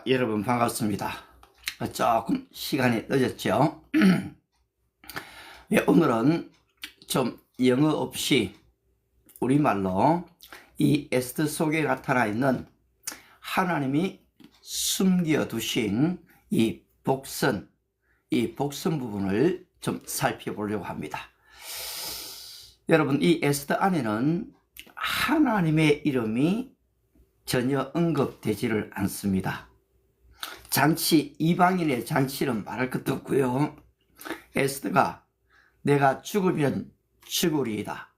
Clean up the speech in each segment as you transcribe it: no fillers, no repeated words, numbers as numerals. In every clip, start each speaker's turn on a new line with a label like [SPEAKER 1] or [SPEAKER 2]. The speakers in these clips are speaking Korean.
[SPEAKER 1] 여러분 반갑습니다. 조금 시간이 늦었죠. 예, 오늘은 좀 영어 없이 우리말로 이 에스더 속에 나타나 있는 하나님이 숨겨두신 이 복선 부분을 좀 살펴보려고 합니다. 여러분, 이 에스더 안에는 하나님의 이름이 전혀 언급되지를 않습니다. 잔치, 이방인의 잔치는 말할 것도 없고요. 에스더가 내가 죽으면 죽으리이다.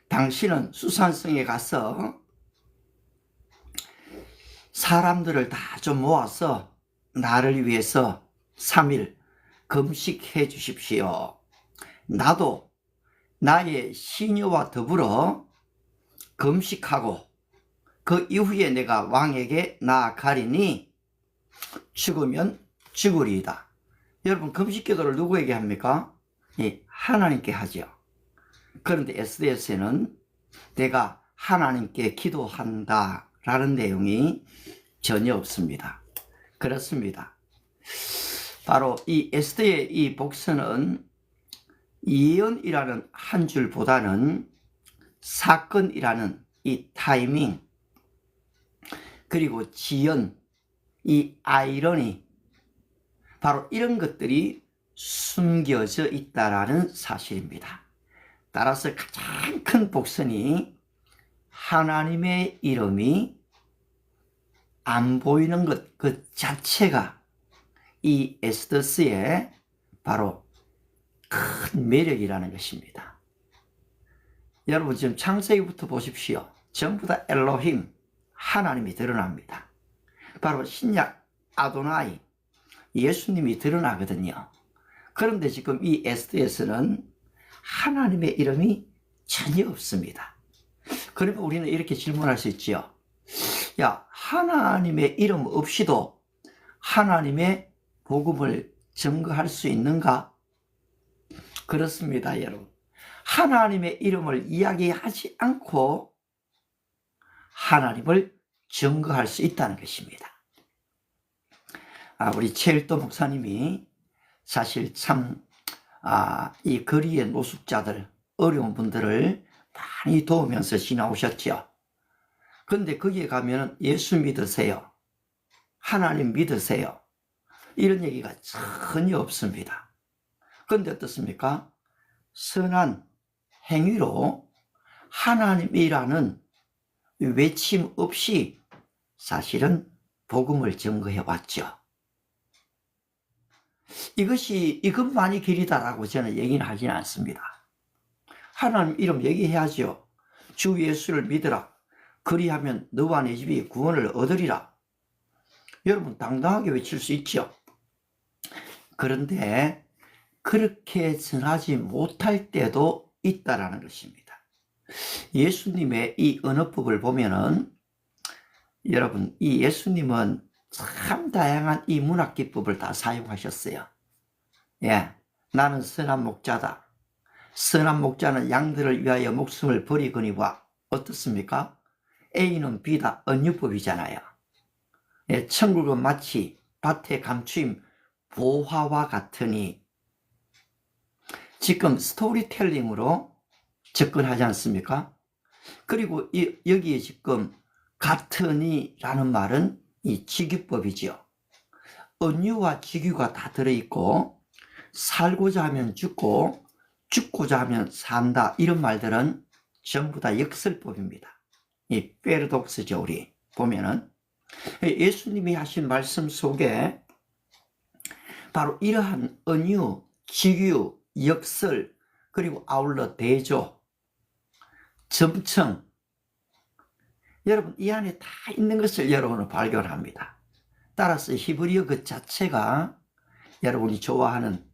[SPEAKER 1] 당신은 수산성에 가서 사람들을 다 좀 모아서 나를 위해서 3일 금식해 주십시오. 나도 나의 시녀와 더불어 금식하고 그 이후에 내가 왕에게 나아가리니 죽으면 죽으리이다. 여러분, 금식기도를 누구에게 합니까? 하나님께 하죠. 그런데 에스더에서는 내가 하나님께 기도한다 라는 내용이 전혀 없습니다. 그렇습니다. 바로 이 에스더의 이 복선은 예언이라는 한 줄보다는 사건이라는 이 타이밍, 그리고 지연, 이 아이러니, 바로 이런 것들이 숨겨져 있다라는 사실입니다. 따라서 가장 큰 복선이 하나님의 이름이 안 보이는 것 그 자체가 이 에스더스의 바로 큰 매력이라는 것입니다. 여러분, 지금 창세기부터 보십시오. 전부 다 엘로힘, 하나님이 드러납니다. 바로 신약 아도나이, 예수님이 드러나거든요. 그런데 지금 이 에스더에서는 하나님의 이름이 전혀 없습니다. 그러면 우리는 이렇게 질문할 수 있지요. 야, 하나님의 이름 없이도 하나님의 복음을 증거할 수 있는가? 그렇습니다, 여러분. 하나님의 이름을 이야기하지 않고 하나님을 증거할 수 있다는 것입니다. 우리 최일도 목사님이 사실 참 이 거리의 노숙자들, 어려운 분들을 많이 도우면서 지나오셨죠. 그런데 거기에 가면 예수 믿으세요, 하나님 믿으세요, 이런 얘기가 전혀 없습니다. 그런데 어떻습니까? 선한 행위로 하나님이라는 외침 없이 사실은 복음을 증거해 왔죠. 이것만이 길이다라고 저는 얘기는 하지는 않습니다. 하나님 이름 얘기해야죠. 주 예수를 믿으라. 그리하면 너와 내 집이 구원을 얻으리라. 여러분, 당당하게 외칠 수 있죠. 그런데 그렇게 전하지 못할 때도 있다라는 것입니다. 예수님의 이 언어법을 보면은, 여러분, 이 예수님은 참 다양한 이 문학 기법을 다 사용하셨어요. 나는 선한 목자다. 선한 목자는 양들을 위하여 목숨을 버리거니와. 어떻습니까? A는 B다. 언유법이잖아요. 천국은 마치 밭에 감추인 보화와 같으니. 지금 스토리텔링으로 접근하지 않습니까? 그리고 여기에 지금 같으니라는 말은 이 직유법이지요. 언유와 직유가 다 들어있고, 살고자 하면 죽고 죽고자 하면 산다, 이런 말들은 전부 다 역설법입니다. 이 페르독스죠. 우리 보면은 예수님이 하신 말씀 속에 바로 이러한 언유, 직유, 역설, 그리고 아울러 대조, 점청, 여러분, 이 안에 다 있는 것을 여러분은 발견합니다. 따라서 히브리어 그 자체가 여러분이 좋아하는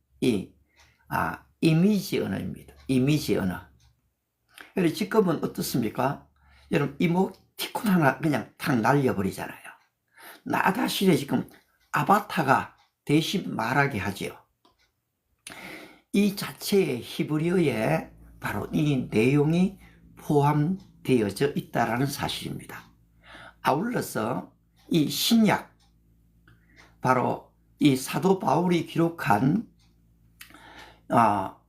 [SPEAKER 1] 이미지 언어입니다. 이미지 언어. 그래서 지금은 어떻습니까? 여러분, 이모티콘 하나 그냥 탁 날려버리잖아요. 나다실에 지금 아바타가 대신 말하게 하지요. 이 자체의 히브리어에 바로 이 내용이 포함되어져 있다는 사실입니다. 아울러서 이 신약, 바로 이 사도 바울이 기록한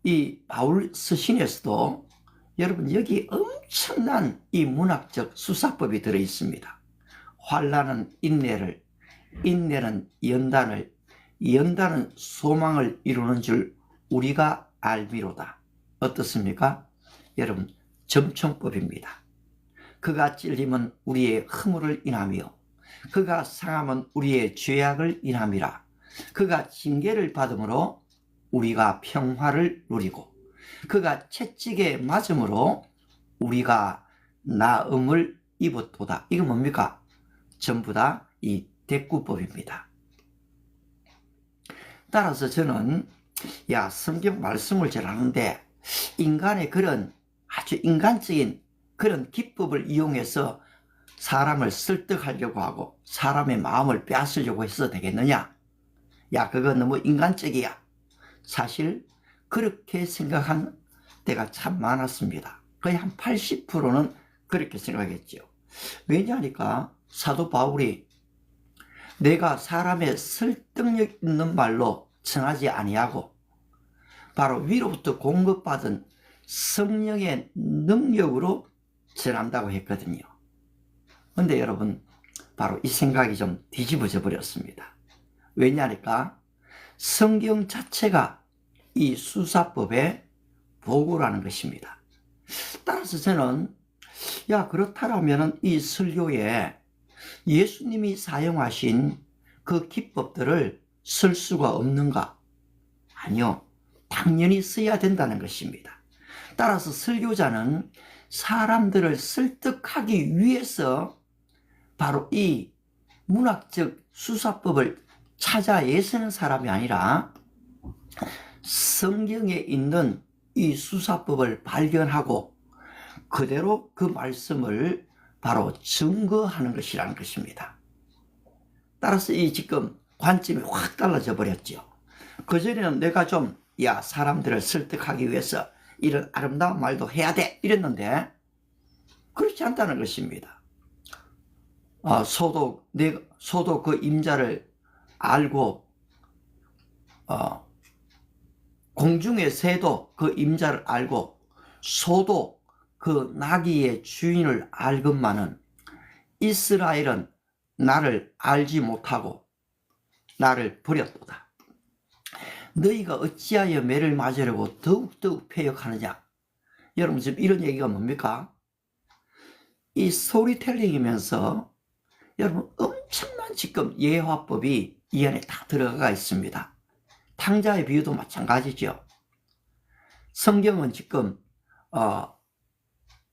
[SPEAKER 1] 이 바울 서신에서도 여러분 여기 엄청난 이 문학적 수사법이 들어 있습니다. 환난은 인내를, 인내는 연단을, 연단은 소망을 이루는 줄 우리가 알미로다. 어떻습니까? 여러분, 점총법입니다. 그가 찔림은 우리의 허물을 인하며 그가 상함은 우리의 죄악을 인함이라. 그가 징계를 받음으로 우리가 평화를 누리고 그가 채찍에 맞음으로 우리가 나음을 입었도다. 이거 뭡니까? 전부 다 이 대꾸법입니다. 따라서 저는 성경 말씀을 잘 하는데 인간의 그런 아주 인간적인 그런 기법을 이용해서 사람을 설득하려고 하고 사람의 마음을 빼앗으려고 해서 되겠느냐? 그거 너무 인간적이야. 사실 그렇게 생각한 때가 참 많았습니다. 거의 한 80%는 그렇게 생각했죠. 왜냐하니까 사도 바울이 내가 사람의 설득력 있는 말로 전하지 아니하고 바로 위로부터 공급받은 성령의 능력으로 전한다고 했거든요. 근데 여러분 바로 이 생각이 좀 뒤집어져 버렸습니다. 왜냐하니까 성경 자체가 이 수사법의 보고라는 것입니다. 따라서 저는 그렇다면 이 설교에 예수님이 사용하신 그 기법들을 쓸 수가 없는가? 아니요. 당연히 써야 된다는 것입니다. 따라서 설교자는 사람들을 설득하기 위해서 바로 이 문학적 수사법을 찾아 애쓰는 사람이 아니라 성경에 있는 이 수사법을 발견하고 그대로 그 말씀을 바로 증거하는 것이라는 것입니다. 따라서 이 지금 관점이 확 달라져 버렸죠. 그전에는 내가 좀 사람들을 설득하기 위해서 이런 아름다운 말도 해야 돼 이랬는데 그렇지 않다는 것입니다. 소도 그 임자를 알고 공중의 새도 그 임자를 알고 소도 그 나귀의 주인을 알건만은 이스라엘은 나를 알지 못하고 나를 버렸도다. 너희가 어찌하여 매를 맞으려고 더욱더욱 패역하느냐. 여러분 지금 이런 얘기가 뭡니까? 이 스토리텔링이면서 여러분 엄청난 지금 예화법이 이 안에 다 들어가 있습니다. 탕자의 비유도 마찬가지죠. 성경은 지금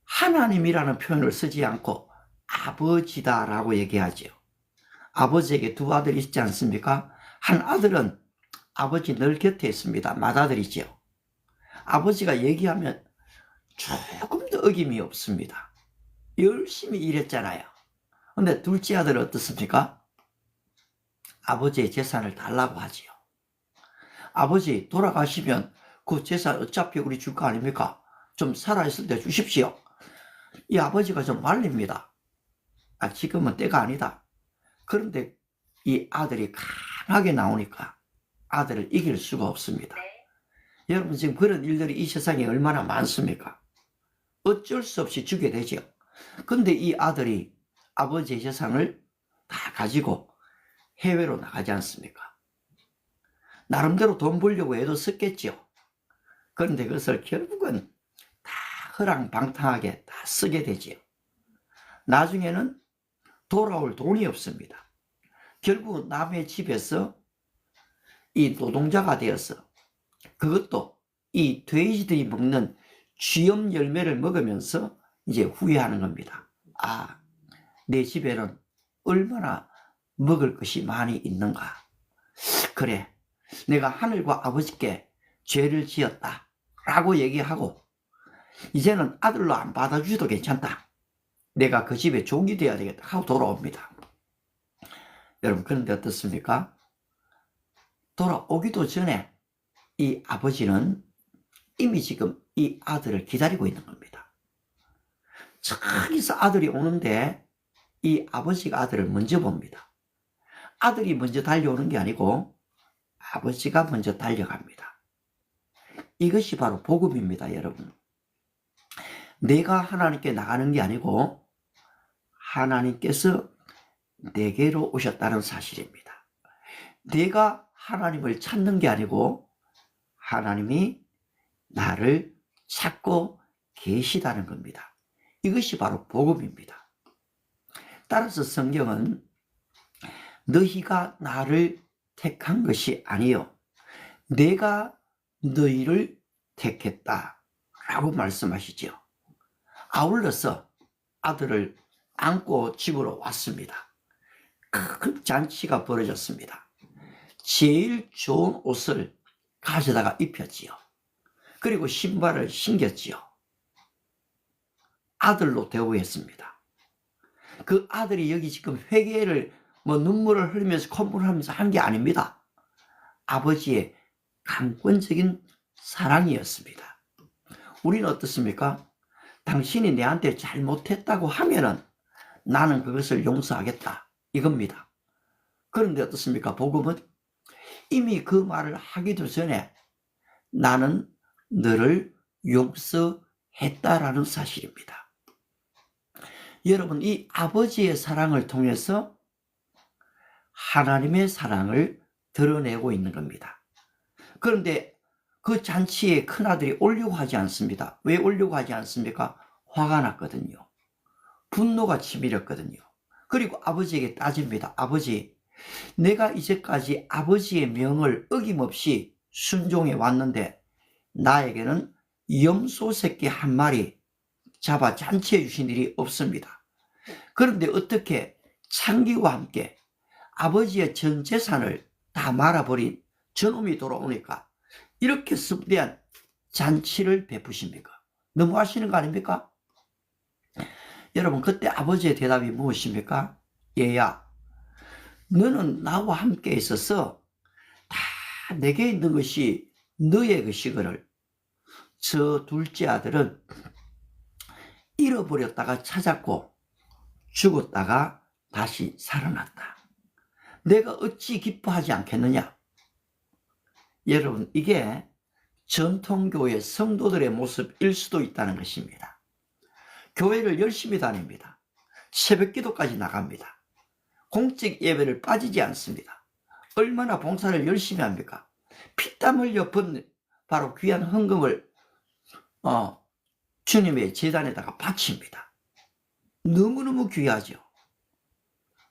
[SPEAKER 1] 하나님이라는 표현을 쓰지 않고 아버지다라고 얘기하죠. 아버지에게 두 아들이 있지 않습니까? 한 아들은 아버지 늘 곁에 있습니다. 맏아들이죠. 아버지가 얘기하면 조금도 어김이 없습니다. 열심히 일했잖아요. 근데 둘째 아들은 어떻습니까? 아버지의 재산을 달라고 하지요. 아버지 돌아가시면 그 재산 어차피 우리 줄 거 아닙니까? 좀 살아있을 때 주십시오. 이 아버지가 좀 말립니다. 지금은 때가 아니다. 그런데 이 아들이 강하게 나오니까 아들을 이길 수가 없습니다. 여러분 지금 그런 일들이 이 세상에 얼마나 많습니까? 어쩔 수 없이 주게 되죠. 근데 이 아들이 아버지의 재산을 다 가지고 해외로 나가지 않습니까? 나름대로 돈 벌려고 애도 썼겠죠. 그런데 그것을 결국은 다 허랑방탕하게 다 쓰게 되지요. 나중에는 돌아올 돈이 없습니다. 결국 남의 집에서 이 노동자가 되어서 그것도 이 돼지들이 먹는 쥐염 열매를 먹으면서 이제 후회하는 겁니다. 내 집에는 얼마나 먹을 것이 많이 있는가. 그래, 내가 하늘과 아버지께 죄를 지었다 라고 얘기하고 이제는 아들로 안 받아주셔도 괜찮다. 내가 그 집에 종이 되어야 되겠다 하고 돌아옵니다. 여러분 그런데 어떻습니까? 돌아오기도 전에 이 아버지는 이미 지금 이 아들을 기다리고 있는 겁니다. 저기서 아들이 오는데 이 아버지가 아들을 먼저 봅니다. 아들이 먼저 달려오는 게 아니고 아버지가 먼저 달려갑니다. 이것이 바로 복음입니다, 여러분. 내가 하나님께 나가는 게 아니고 하나님께서 내게로 오셨다는 사실입니다. 내가 하나님을 찾는 게 아니고 하나님이 나를 찾고 계시다는 겁니다. 이것이 바로 복음입니다. 따라서 성경은 너희가 나를 택한 것이 아니요 내가 너희를 택했다 라고 말씀하시죠. 아울러서 아들을 안고 집으로 왔습니다. 큰 잔치가 벌어졌습니다. 제일 좋은 옷을 가져다가 입혔지요. 그리고 신발을 신겼지요. 아들로 대우했습니다. 그 아들이 여기 지금 회개를 눈물을 흘리면서 콧물을 흘리면서 한 게 아닙니다. 아버지의 강권적인 사랑이었습니다. 우리는 어떻습니까? 당신이 내한테 잘못했다고 하면은 나는 그것을 용서하겠다 이겁니다. 그런데 어떻습니까? 복음은 이미 그 말을 하기도 전에 나는 너를 용서했다라는 사실입니다. 여러분, 이 아버지의 사랑을 통해서 하나님의 사랑을 드러내고 있는 겁니다. 그런데 그 잔치에 큰아들이 오려고 하지 않습니다. 왜 오려고 하지 않습니까? 화가 났거든요. 분노가 치밀었거든요. 그리고 아버지에게 따집니다. 아버지, 내가 이제까지 아버지의 명을 어김없이 순종해 왔는데 나에게는 염소 새끼 한 마리 잡아 잔치해 주신 일이 없습니다. 그런데 어떻게 창기와 함께 아버지의 전 재산을 다 말아버린 저놈이 돌아오니까 이렇게 습대한 잔치를 베푸십니까? 너무하시는 거 아닙니까? 여러분, 그때 아버지의 대답이 무엇입니까? 얘야, 너는 나와 함께 있어서 다 내게 있는 것이 너의 것이거늘 저 둘째 아들은 잃어버렸다가 찾았고 죽었다가 다시 살아났다. 내가 어찌 기뻐하지 않겠느냐? 여러분, 이게 전통교회 성도들의 모습일 수도 있다는 것입니다. 교회를 열심히 다닙니다. 새벽 기도까지 나갑니다. 공적 예배를 빠지지 않습니다. 얼마나 봉사를 열심히 합니까? 피땀 흘려 번 바로 귀한 헌금을 주님의 제단에다가 바칩니다. 너무너무 귀하죠.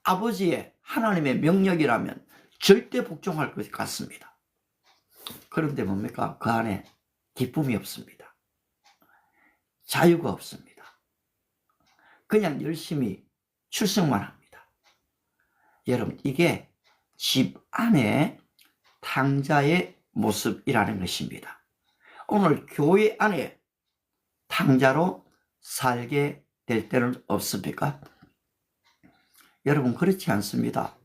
[SPEAKER 1] 아버지의 하나님의 명령이라면 절대 복종할 것 같습니다. 그런데 뭡니까? 그 안에 기쁨이 없습니다. 자유가 없습니다. 그냥 열심히 출석만 합니다. 여러분, 이게 집 안에 탕자의 모습이라는 것입니다. 오늘 교회 안에 탕자로 살게 될 때는 없습니까? 여러분, 그렇지 않습니다.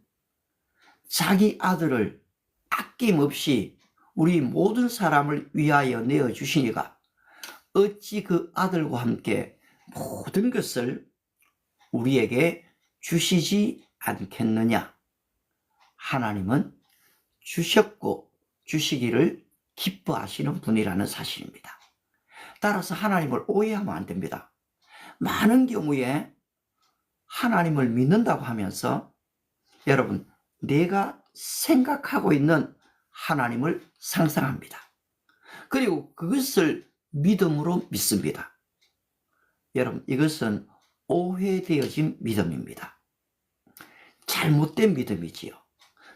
[SPEAKER 1] 자기 아들을 아낌없이 우리 모든 사람을 위하여 내어주시니까 어찌 그 아들과 함께 모든 것을 우리에게 주시지 않겠느냐? 하나님은 주셨고 주시기를 기뻐하시는 분이라는 사실입니다. 따라서 하나님을 오해하면 안 됩니다. 많은 경우에 하나님을 믿는다고 하면서 여러분, 내가 생각하고 있는 하나님을 상상합니다. 그리고 그것을 믿음으로 믿습니다. 여러분, 이것은 오해되어진 믿음입니다. 잘못된 믿음이지요.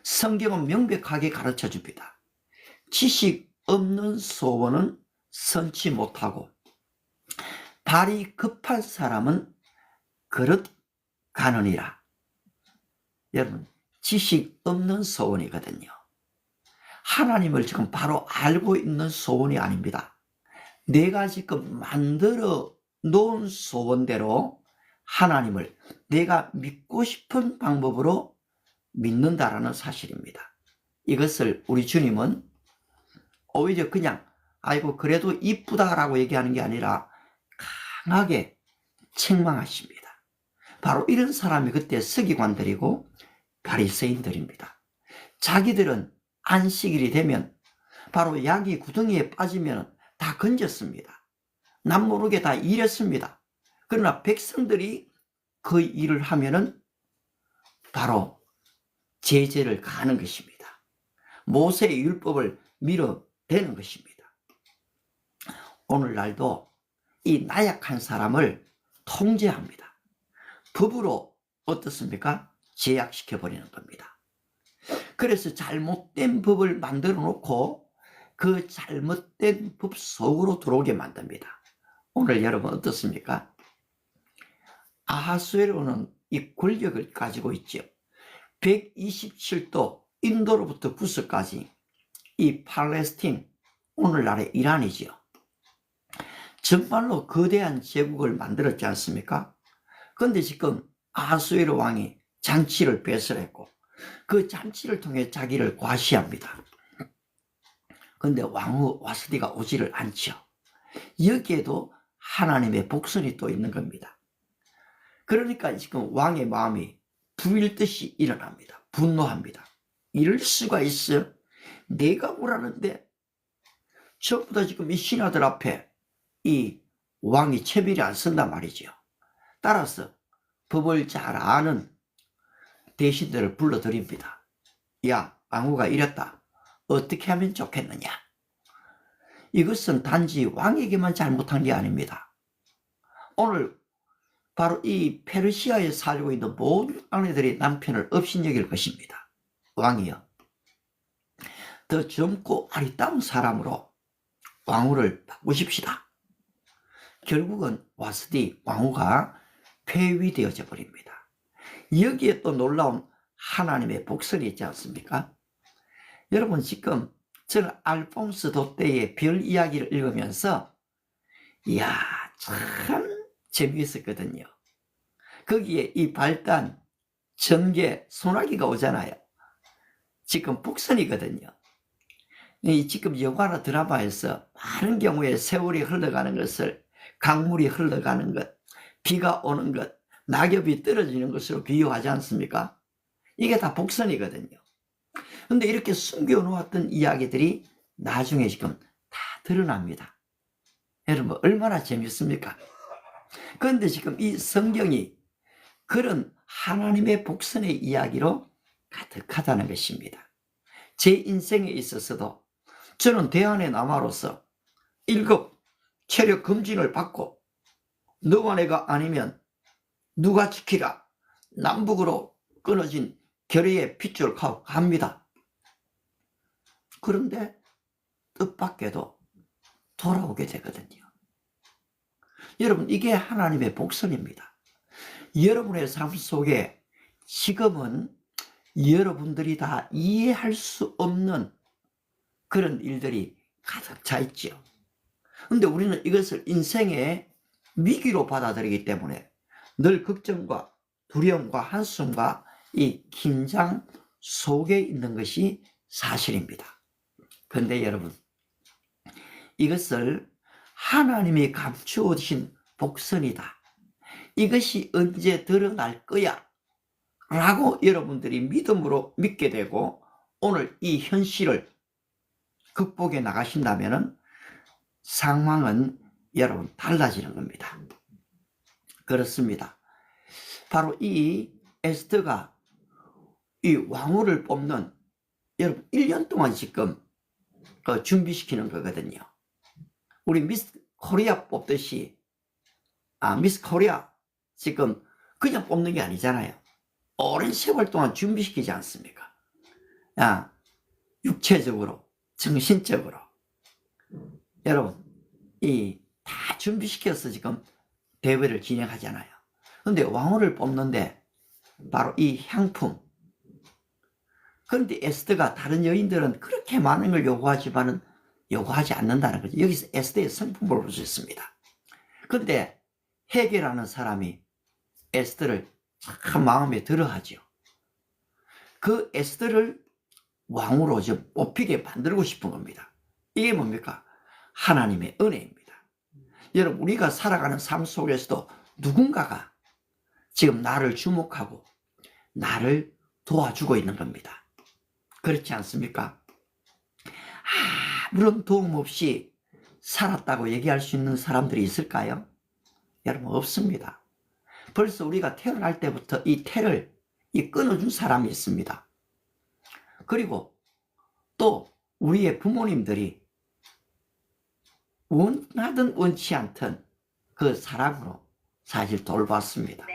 [SPEAKER 1] 성경은 명백하게 가르쳐 줍니다. 지식 없는 소원은 선치 못하고 발이 급한 사람은 그릇 가느니라. 여러분, 지식 없는 소원이거든요. 하나님을 지금 바로 알고 있는 소원이 아닙니다. 내가 지금 만들어 놓은 소원대로 하나님을 내가 믿고 싶은 방법으로 믿는다라는 사실입니다. 이것을 우리 주님은 오히려 그냥 아이고 그래도 이쁘다라고 얘기하는 게 아니라 강하게 책망하십니다. 바로 이런 사람이 그때 서기관들이고 바리새인들입니다. 자기들은 안식일이 되면 바로 양이 구덩이에 빠지면 다 건졌습니다. 남모르게 다 일했습니다. 그러나 백성들이 그 일을 하면은 바로 제재를 가하는 것입니다. 모세의 율법을 밀어대는 것입니다. 오늘날도 이 나약한 사람을 통제합니다. 법으로 어떻습니까? 제약시켜버리는 겁니다. 그래서 잘못된 법을 만들어 놓고 그 잘못된 법 속으로 들어오게 만듭니다. 오늘 여러분 어떻습니까? 아하수에로는 이 권력을 가지고 있죠. 127도 인도로부터 구스까지 이 팔레스틴, 오늘날의 이란이지요. 정말로 거대한 제국을 만들었지 않습니까? 그런데 지금 아하수에로 왕이 잔치를 배설했고 그 잔치를 통해 자기를 과시합니다. 그런데 왕후 와스디가 오지를 않죠. 여기에도 하나님의 복선이 또 있는 겁니다. 그러니까 지금 왕의 마음이 불일듯이 일어납니다. 분노합니다. 이럴 수가 있어? 내가 뭐라는데? 전부 다 지금 이 신하들 앞에 이 왕이 체면이 안 쓴단 말이죠. 따라서 법을 잘 아는 대신들을 불러드립니다. 야, 왕후가 이랬다. 어떻게 하면 좋겠느냐? 이것은 단지 왕에게만 잘못한 게 아닙니다. 오늘 바로 이 페르시아에 살고 있는 모든 아내들이 남편을 업신여길 것입니다. 왕이요. 더 젊고 아리따운 사람으로 왕후를 바꾸십시다. 결국은 와스디 왕후가 폐위되어져 버립니다. 여기에 또 놀라운 하나님의 복선이 있지 않습니까? 여러분 지금 저는 알폰스 도떼의 별 이야기를 읽으면서 이야 참 재미있었거든요. 거기에 이 발단, 전개, 소나기가 오잖아요. 지금 복선이거든요. 이 지금 영화나 드라마에서 많은 경우에 세월이 흘러가는 것을 강물이 흘러가는 것, 비가 오는 것, 낙엽이 떨어지는 것으로 비유하지 않습니까? 이게 다 복선이거든요. 근데 이렇게 숨겨놓았던 이야기들이 나중에 지금 다 드러납니다. 여러분 얼마나 재밌습니까? 그런데 지금 이 성경이 그런 하나님의 복선의 이야기로 가득하다는 것입니다. 제 인생에 있어서도 저는 대안의 남아로서 1급 체력 검진을 받고 너와 내가 아니면 누가 지키라 남북으로 끊어진 결의의 핏줄 갑니다. 그런데 뜻밖에도 돌아오게 되거든요. 여러분 이게 하나님의 복선입니다. 여러분의 삶 속에 지금은 여러분들이 다 이해할 수 없는 그런 일들이 가득 차 있죠. 그런데 우리는 이것을 인생의 위기로 받아들이기 때문에 늘 걱정과 두려움과 한숨과 이 긴장 속에 있는 것이 사실입니다. 그런데 여러분 이것을 하나님이 감추어 주신 복선이다. 이것이 언제 드러날 거야 라고 여러분들이 믿음으로 믿게 되고 오늘 이 현실을 극복해 나가신다면 상황은 여러분 달라지는 겁니다. 그렇습니다. 바로 이 에스더가 이 왕후를 뽑는 여러분 1년 동안 지금 준비시키는 거거든요. 우리 미스 코리아 뽑듯이 미스 코리아 지금 그냥 뽑는 게 아니잖아요. 오랜 세월 동안 준비시키지 않습니까? 육체적으로 정신적으로 여러분 이 다 준비시켜서 지금 대회를 진행하잖아요. 그런데 왕후를 뽑는데 바로 이 향품. 그런데 에스더가 다른 여인들은 그렇게 많은 걸 요구하지만은 요구하지 않는다는 거죠. 여기서 에스더의 성품을 볼 수 있습니다. 그런데 헤게라는 사람이 에스더를 참 마음에 들어하죠. 그 에스더를 왕으로 좀 뽑히게 만들고 싶은 겁니다. 이게 뭡니까? 하나님의 은혜입니다. 여러분 우리가 살아가는 삶 속에서도 누군가가 지금 나를 주목하고 나를 도와주고 있는 겁니다. 그렇지 않습니까? 아무런 도움 없이 살았다고 얘기할 수 있는 사람들이 있을까요? 여러분, 없습니다. 벌써 우리가 태어날 때부터 이 태를 끊어준 사람이 있습니다. 그리고 또 우리의 부모님들이 원하든 원치 않든 그 사랑으로 사실 돌봤습니다.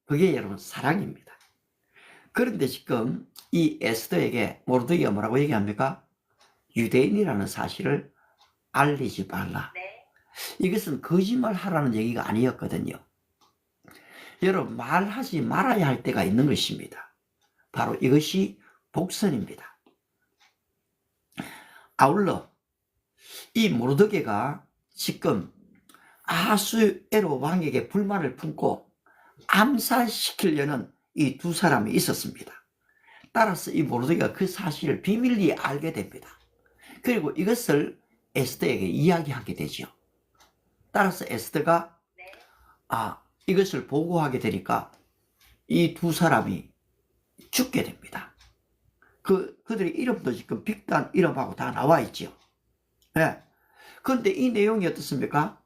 [SPEAKER 1] 그게 여러분 사랑입니다. 그런데 지금 이 에스더에게 모르드게가 뭐라고 얘기합니까? 유대인이라는 사실을 알리지 말라. 이것은 거짓말 하라는 얘기가 아니었거든요. 여러분, 말하지 말아야 할 때가 있는 것입니다. 바로 이것이 복선입니다. 아울러 이 모르드게가 지금 아하수에로 왕에게 불만을 품고 암살시키려는 이 두 사람이 있었습니다. 따라서 이 모르드게가 그 사실을 비밀리에 알게 됩니다. 그리고 이것을 에스더에게 이야기하게 되죠. 따라서 에스더가 이것을 보고하게 되니까 이 두 사람이 죽게 됩니다. 그들의 이름도 지금 빅단 이름하고 다 나와 있죠. 네. 그런데 이 내용이 어떻습니까?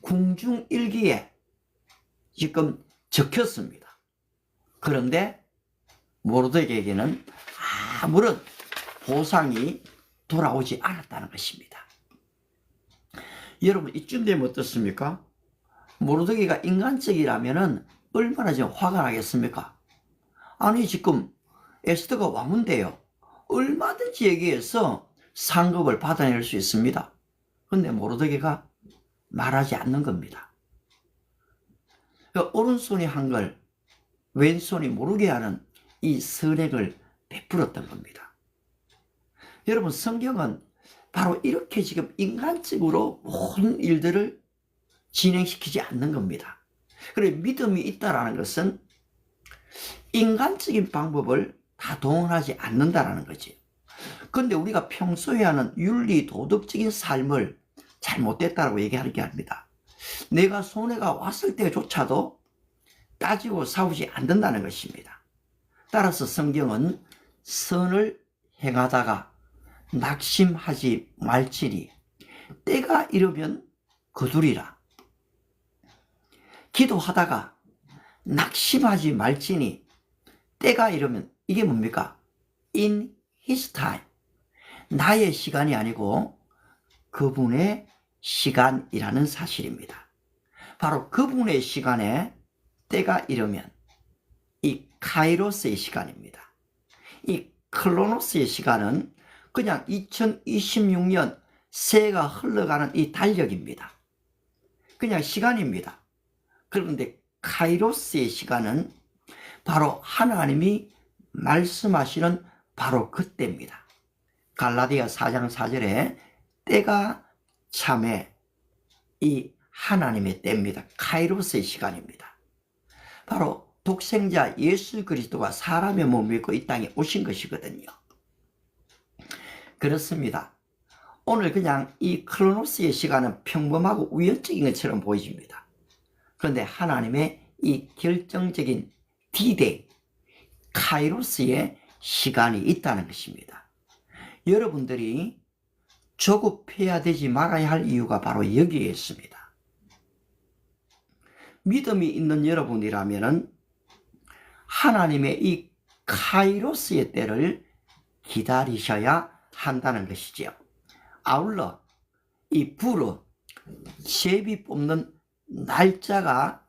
[SPEAKER 1] 궁중일기에 지금 적혔습니다. 그런데 모르드게에게는 아무런 보상이 돌아오지 않았다는 것입니다. 여러분, 이쯤 되면 어떻습니까? 모르드게가 인간적이라면 얼마나 지금 화가 나겠습니까? 아니, 지금 에스더가 왕인데요, 얼마든지 얘기해서 상급을 받아낼 수 있습니다. 그런데 모르드게가 말하지 않는 겁니다. 오른손이 한 걸 왼손이 모르게 하는 이 선행을 베풀었던 겁니다. 여러분, 성경은 바로 이렇게 지금 인간적으로 모든 일들을 진행시키지 않는 겁니다. 그리고 믿음이 있다는 것은 인간적인 방법을 다 동원하지 않는다는 거지. 그런데 우리가 평소에 하는 윤리 도덕적인 삶을 잘못됐다고 얘기하는 합니다. 내가 손해가 왔을 때조차도 따지고 싸우지 않는다는 것입니다. 따라서 성경은 선을 행하다가 낙심하지 말지니 때가 이르면 거두리라. 기도하다가 낙심하지 말지니 때가 이르면, 이게 뭡니까? In his time. 나의 시간이 아니고 그분의 시간이라는 사실입니다. 바로 그분의 시간에 때가 이르면 이 카이로스의 시간입니다. 이 클로노스의 시간은 그냥 2026년 새해가 흘러가는 이 달력입니다. 그냥 시간입니다. 그런데 카이로스의 시간은 바로 하나님이 말씀하시는 바로 그때입니다. 갈라디아 4장 4절에 때가 참에 이 하나님의 때입니다. 카이로스의 시간입니다. 바로 독생자 예수 그리스도가 사람의 몸을 입고 이 땅에 오신 것이거든요. 그렇습니다. 오늘 그냥 이 크로노스의 시간은 평범하고 우연적인 것처럼 보여집니다. 그런데 하나님의 이 결정적인 D-Day, 카이로스의 시간이 있다는 것입니다. 여러분들이 조급해야 되지 말아야 할 이유가 바로 여기에 있습니다. 믿음이 있는 여러분이라면 하나님의 이 카이로스의 때를 기다리셔야 한다는 것이지요. 아울러 이 불어 제비 뽑는 날짜가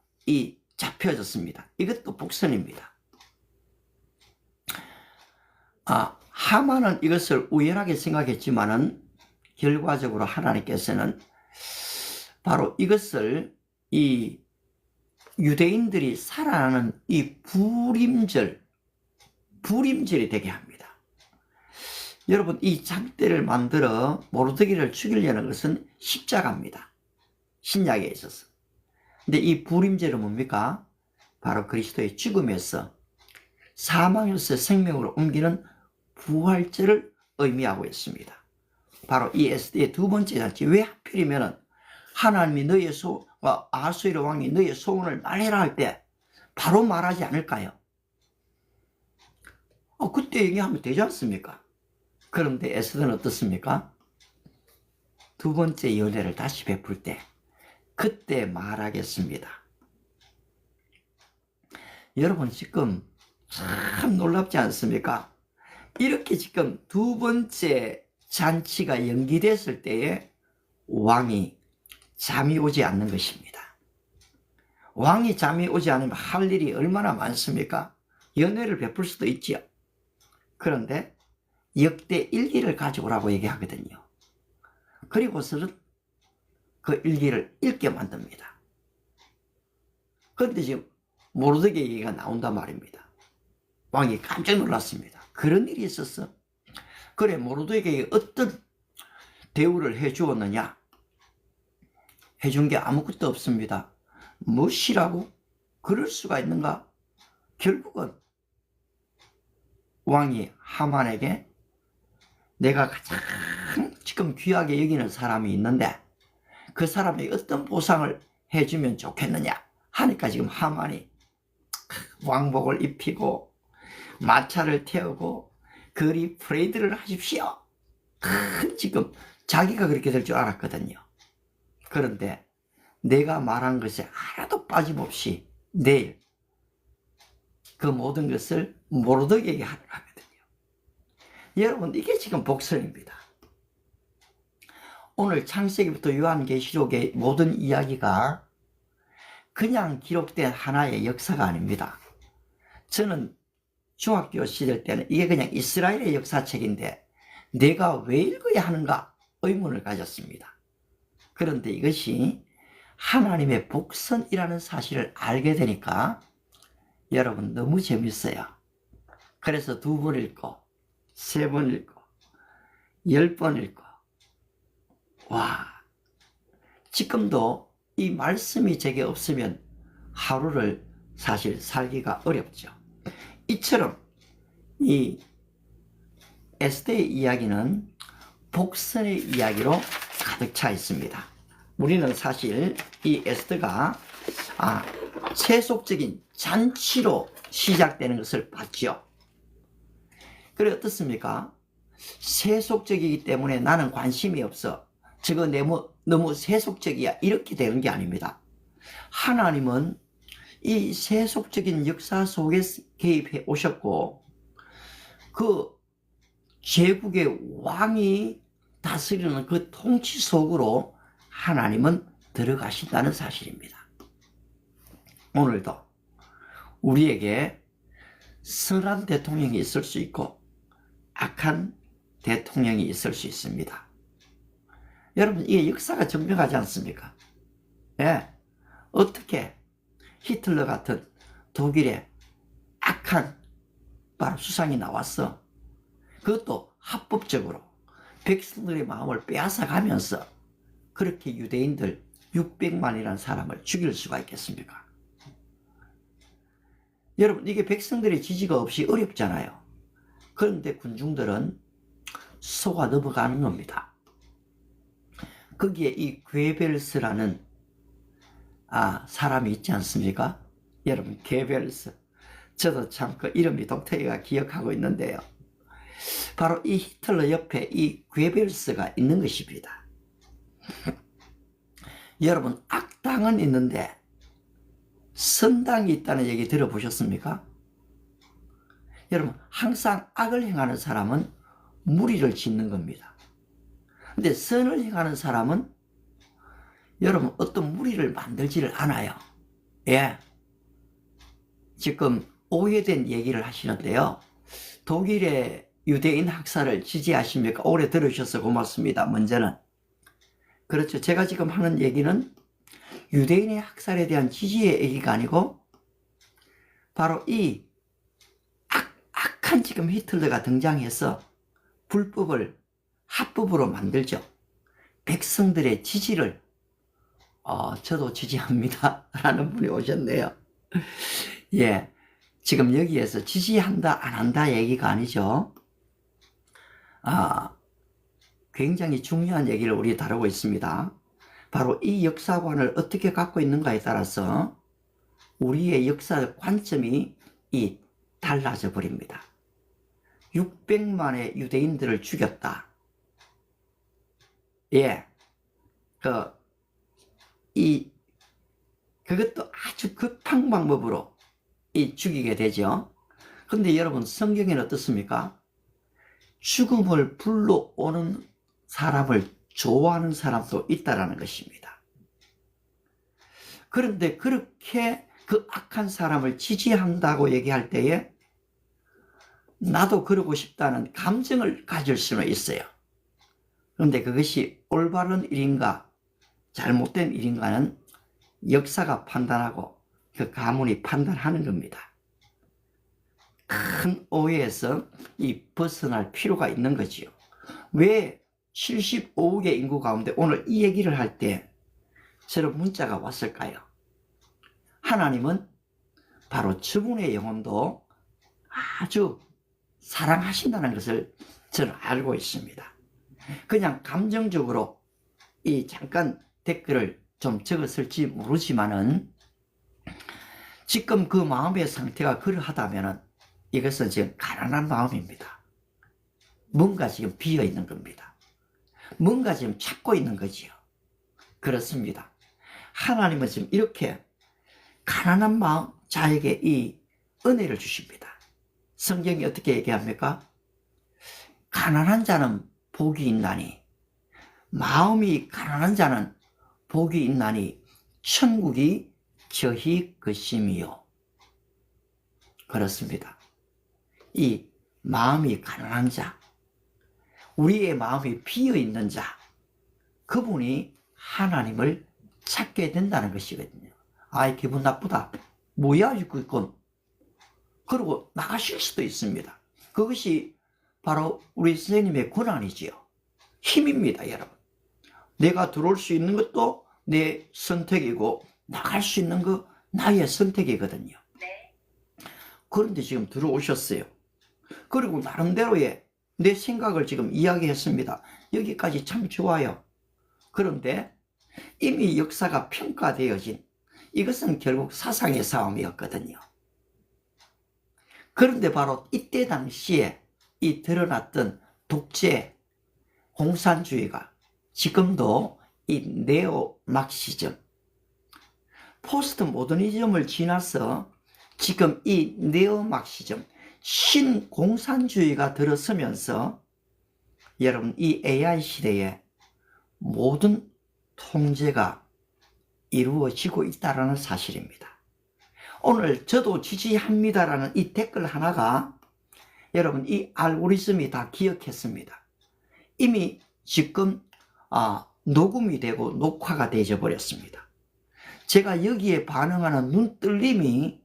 [SPEAKER 1] 잡혀졌습니다. 이것도 복선입니다. 하만은 이것을 우연하게 생각했지만은 결과적으로 하나님께서는 바로 이것을 이 유대인들이 살아나는 이 불임절이 되게 합니다. 여러분, 이 장대를 만들어 모르드게를 죽이려는 것은 십자가입니다. 신약에 있어서. 근데 이 불임절은 뭡니까? 바로 그리스도의 죽음에서 사망에서 생명으로 옮기는 부활절을 의미하고 있습니다. 바로 이 에스더의 두 번째 잔치. 왜 하필이면 하나님이 아하수에로 왕이 너의 소원을 말해라 할 때 바로 말하지 않을까요? 그때 얘기하면 되지 않습니까? 그런데 에스더는 어떻습니까? 두 번째 연애를 다시 베풀 때 그때 말하겠습니다. 여러분 지금 참 놀랍지 않습니까? 이렇게 지금 두 번째 잔치가 연기됐을 때에 왕이 잠이 오지 않는 것입니다. 왕이 잠이 오지 않으면 할 일이 얼마나 많습니까? 연회를 베풀 수도 있지요. 그런데 역대 일기를 가져오라고 얘기하거든요. 그리고서는 그 일기를 읽게 만듭니다. 그런데 지금 모르드게 얘기가 나온단 말입니다. 왕이 깜짝 놀랐습니다. 그런 일이 있었어? 그래, 모르드게에게 어떤 대우를 해주었느냐? 해준 게 아무것도 없습니다. 무엇이라고? 그럴 수가 있는가? 결국은 왕이 하만에게 내가 가장 지금 귀하게 여기는 사람이 있는데 그 사람에게 어떤 보상을 해주면 좋겠느냐 하니까 지금 하만이 왕복을 입히고 마차를 태우고 거리 프레이드를 하십시오. 지금 자기가 그렇게 될 줄 알았거든요. 그런데 내가 말한 것이 하나도 빠짐없이 내일 그 모든 것을 모르드게에게 하는 거거든요. 여러분 이게 지금 복선입니다. 오늘 창세기부터 요한계시록의 모든 이야기가 그냥 기록된 하나의 역사가 아닙니다. 저는 중학교 시절 때는 이게 그냥 이스라엘의 역사책인데 내가 왜 읽어야 하는가 의문을 가졌습니다. 그런데 이것이 하나님의 복선이라는 사실을 알게 되니까 여러분 너무 재밌어요. 그래서 2번 읽고 3번 읽고 10번 읽고 와, 지금도 이 말씀이 제게 없으면 하루를 사실 살기가 어렵죠. 이처럼 이 에스더의 이야기는 복선의 이야기로 가득 차 있습니다. 우리는 사실 이 에스더가 세속적인 잔치로 시작되는 것을 봤죠. 그래 어떻습니까? 세속적이기 때문에 나는 관심이 없어. 저거 너무 세속적이야. 이렇게 되는 게 아닙니다. 하나님은 이 세속적인 역사 속에 개입해 오셨고 그 제국의 왕이 다스리는 그 통치 속으로 하나님은 들어가신다는 사실입니다. 오늘도 우리에게 선한 대통령이 있을 수 있고 악한 대통령이 있을 수 있습니다. 여러분 이게 역사가 증명하지 않습니까? 예, 어떻게 히틀러 같은 독일의 악한 바로 수상이 나왔어. 그것도 합법적으로 백성들의 마음을 빼앗아가면서 그렇게 유대인들 600만이라는 사람을 죽일 수가 있겠습니까? 여러분 이게 백성들의 지지가 없이 어렵잖아요. 그런데 군중들은 속아 넘어가는 겁니다. 거기에 이 괴벨스라는 사람이 있지 않습니까? 여러분 괴벨스, 저도 참 그 이름이 독특해가 기억하고 있는데요. 바로 이 히틀러 옆에 이 괴벨스가 있는 것입니다. 여러분 악당은 있는데 선당이 있다는 얘기 들어보셨습니까? 여러분 항상 악을 행하는 사람은 무리를 짓는 겁니다. 근데 선을 행하는 사람은 여러분 어떤 무리를 만들지를 않아요. 예, 지금 오해된 얘기를 하시는데요. 독일의 유대인 학살을 지지하십니까? 오래 들으셔서 고맙습니다. 먼저는 그렇죠. 제가 지금 하는 얘기는 유대인의 학살에 대한 지지의 얘기가 아니고 바로 이 악한 지금 히틀러가 등장해서 불법을 합법으로 만들죠. 백성들의 지지를 저도 지지합니다 라는 분이 오셨네요. 예, 지금 여기에서 지지한다 안 한다 얘기가 아니죠. 굉장히 중요한 얘기를 우리 다루고 있습니다. 바로 이 역사관을 어떻게 갖고 있는가에 따라서 우리의 역사적 관점이 달라져 버립니다. 600만의 유대인들을 죽였다. 예. 그것도 아주 급한 방법으로 죽이게 되죠. 근데 여러분, 성경에는 어떻습니까? 죽음을 불러오는 사람을 좋아하는 사람도 있다라는 것입니다. 그런데 그렇게 그 악한 사람을 지지한다고 얘기할 때에 나도 그러고 싶다는 감정을 가질 수는 있어요. 그런데 그것이 올바른 일인가 잘못된 일인가는 역사가 판단하고 그 가문이 판단하는 겁니다. 큰 오해에서 벗어날 필요가 있는 거지요. 왜 75억의 인구 가운데 오늘 이 얘기를 할 때 저런 문자가 왔을까요? 하나님은 바로 저분의 영혼도 아주 사랑하신다는 것을 저는 알고 있습니다. 그냥 감정적으로 잠깐 댓글을 좀 적었을지 모르지만은 지금 그 마음의 상태가 그러하다면은 이것은 지금 가난한 마음입니다. 뭔가 지금 비어 있는 겁니다. 뭔가 지금 찾고 있는 거지요. 그렇습니다. 하나님은 지금 이렇게 가난한 마음 자에게 이 은혜를 주십니다. 성경이 어떻게 얘기합니까? 가난한 자는 복이 있나니, 마음이 가난한 자는 복이 있나니 천국이 저희 것임이요. 그렇습니다. 이 마음이 가난한 자, 우리의 마음이 비어있는 자, 그분이 하나님을 찾게 된다는 것이거든요. 아이, 기분 나쁘다. 뭐야 이건. 그리고 나가실 수도 있습니다. 그것이 바로 우리 선생님의 권한이지요. 힘입니다, 여러분. 내가 들어올 수 있는 것도 내 선택이고 나갈 수 있는 거 나의 선택이거든요. 그런데 지금 들어오셨어요. 그리고 나름대로의 내 생각을 지금 이야기했습니다. 여기까지 참 좋아요. 그런데 이미 역사가 평가되어진 이것은 결국 사상의 싸움이었거든요. 그런데 바로 이때 당시에 드러났던 독재, 공산주의가 지금도 이 네오막시즘, 포스트 모더니즘을 지나서 지금 이 네오막시즘, 신공산주의가 들어서면서 여러분 이 AI 시대에 모든 통제가 이루어지고 있다는 사실입니다. 오늘 저도 지지합니다라는 이 댓글 하나가 여러분 이 알고리즘이 다 기억했습니다. 이미 지금 녹음이 되고 녹화가 되어 버렸습니다. 제가 여기에 반응하는 눈뜰림이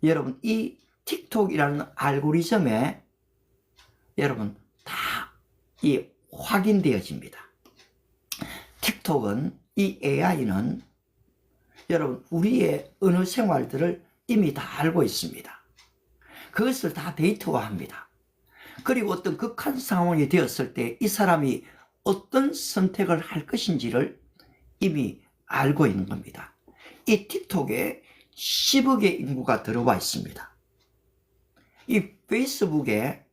[SPEAKER 1] 여러분 이 틱톡이라는 알고리즘에 여러분 다 확인되어집니다. 틱톡은 이 AI는 여러분 우리의 언어 생활들을 이미 다 알고 있습니다. 그것을 다 데이터화합니다. 그리고 어떤 극한 상황이 되었을 때 이 사람이 어떤 선택을 할 것인지를 이미 알고 있는 겁니다. 이 틱톡에 10억의 인구가 들어와 있습니다. 이 페이스북에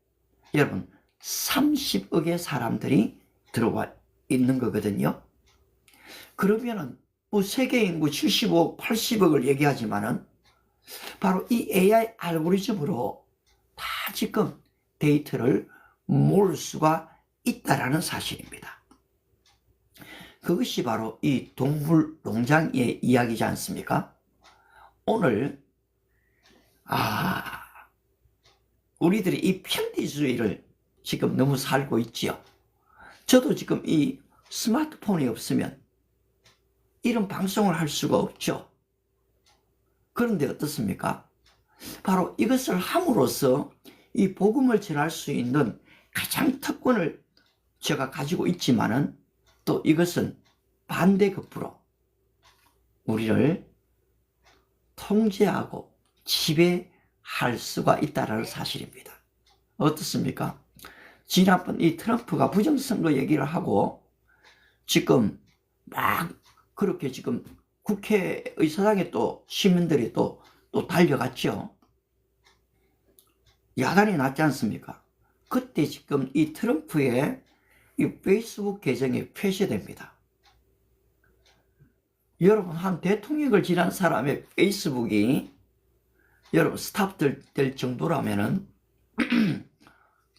[SPEAKER 1] 여러분 30억의 사람들이 들어와 있는 거거든요. 그러면은 뭐 세계 인구 75억, 80억을 얘기하지만은 바로 이 AI 알고리즘으로 다 지금 데이터를 모을 수가 있다라는 사실입니다. 그것이 바로 이 동물농장의 이야기지 않습니까? 오늘 우리들이 이 편리주의를 지금 너무 살고 있지요. 저도 지금 이 스마트폰이 없으면 이런 방송을 할 수가 없죠. 그런데 어떻습니까? 바로 이것을 함으로써 이 복음을 전할 수 있는 가장 특권을 제가 가지고 있지만은 또 이것은 반대급부로 우리를 통제하고 지배할 수가 있다는 사실입니다. 어떻습니까? 지난번 이 트럼프가 부정선거 얘기를 하고 지금 막 그렇게 지금 국회의사당에 또 시민들이 또 또 달려갔죠. 야단이 났지 않습니까? 그때 지금 이 트럼프의 이 페이스북 계정이 폐쇄됩니다. 여러분, 한 대통령을 지난 사람의 페이스북이 여러분 스탑될 정도라면은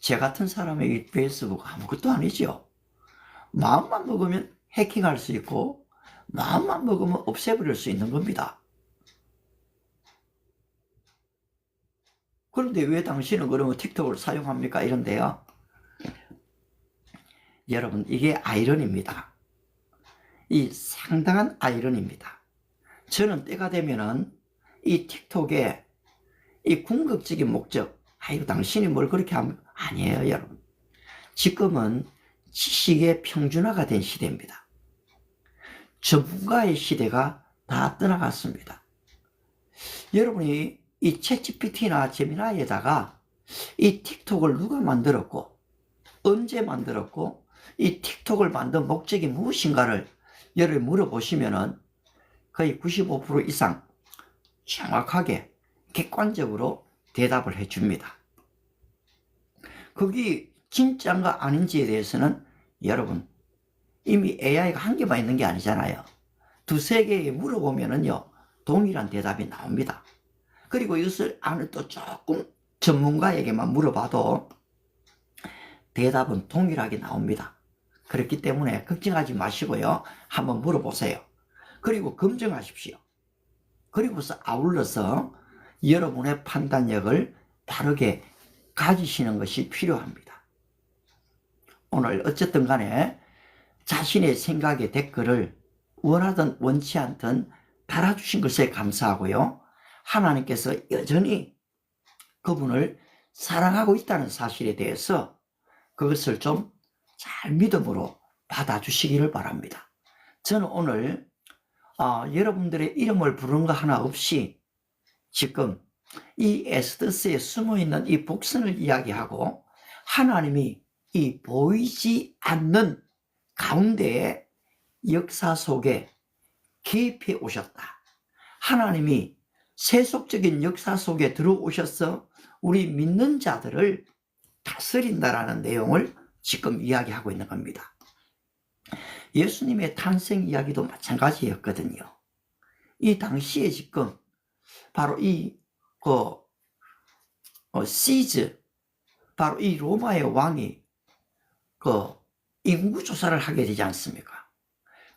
[SPEAKER 1] 제 같은 사람의 이 페이스북 아무것도 아니죠. 마음만 먹으면 해킹할 수 있고 마음만 먹으면 없애버릴 수 있는 겁니다. 그런데 왜 당신은 그러면 틱톡을 사용합니까? 이런데요. 여러분, 이게 아이러니입니다. 이 상당한 아이러니입니다. 저는 때가 되면은 이 틱톡에 이 궁극적인 목적, 아이고 당신이 뭘 그렇게 하면 아니에요, 여러분. 지금은 지식의 평준화가 된 시대입니다. 전문가의 시대가 다 떠나갔습니다. 여러분이 이 챗GPT나 제미나이에다가 이 틱톡을 누가 만들었고 언제 만들었고 이 틱톡을 만든 목적이 무엇인가를 여러분이 물어보시면은 거의 95% 이상 정확하게 객관적으로 대답을 해줍니다. 그게 진짜인가 아닌지에 대해서는 여러분 이미 AI가 한 개만 있는 게 아니잖아요. 두세 개에 물어보면은요 동일한 대답이 나옵니다. 그리고 이것을 안에 또 조금 전문가에게만 물어봐도 대답은 동일하게 나옵니다. 그렇기 때문에 걱정하지 마시고요. 한번 물어보세요. 그리고 검증하십시오. 그리고서 아울러서 여러분의 판단력을 바르게 가지시는 것이 필요합니다. 오늘 어쨌든 간에 자신의 생각의 댓글을 원하든 원치 않든 달아주신 것에 감사하고요. 하나님께서 여전히 그분을 사랑하고 있다는 사실에 대해서 그것을 좀 잘 믿음으로 받아주시기를 바랍니다. 저는 오늘 여러분들의 이름을 부르는 거 하나 없이 지금 이 에스더스에 숨어있는 이 복선을 이야기하고 하나님이 이 보이지 않는 가운데의 역사 속에 개입해 오셨다. 하나님이 세속적인 역사 속에 들어오셔서 우리 믿는 자들을 다스린다라는 내용을 지금 이야기하고 있는 겁니다. 예수님의 탄생 이야기도 마찬가지였거든요. 이 당시에 지금 바로 이 시즈, 바로 이 로마의 왕이 인구조사를 하게 되지 않습니까?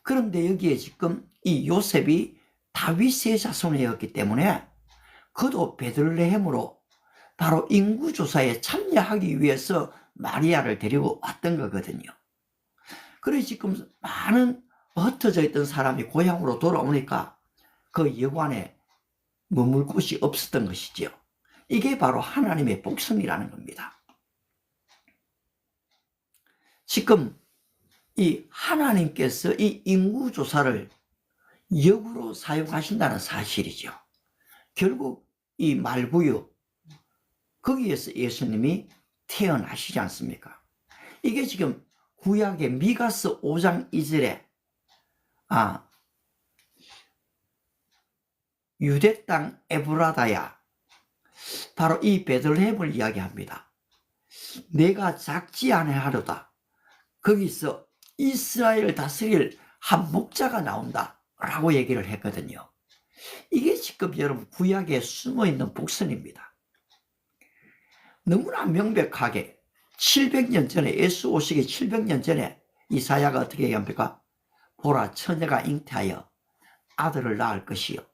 [SPEAKER 1] 그런데 여기에 지금 이 요셉이 다윗의 자손이었기 때문에 그도 베들레헴으로 바로 인구조사에 참여하기 위해서 마리아를 데리고 왔던 거거든요. 그래서 지금 많은 흩어져 있던 사람이 고향으로 돌아오니까 그 여관에 머물 곳이 없었던 것이지요. 이게 바로 하나님의 복성이라는 겁니다. 지금 이 하나님께서 이 인구조사를 역으로 사용하신다는 사실이죠. 결국 이 말구유, 거기에서 예수님이 태어나시지 않습니까? 이게 지금 구약의 미가서 5장 2절에 유대 땅 에브라다야, 바로 이 베들레헴을 이야기합니다. 내가 작지 아니하려다. 거기서 이스라엘을 다스릴 한 목자가 나온다 라고 얘기를 했거든요. 이게 지금 여러분 구약에 숨어있는 복선입니다. 너무나 명백하게 700년 전에, 예수 오시기 700년 전에 이사야가 어떻게 얘기합니까? 보라, 처녀가 잉태하여 아들을 낳을 것이요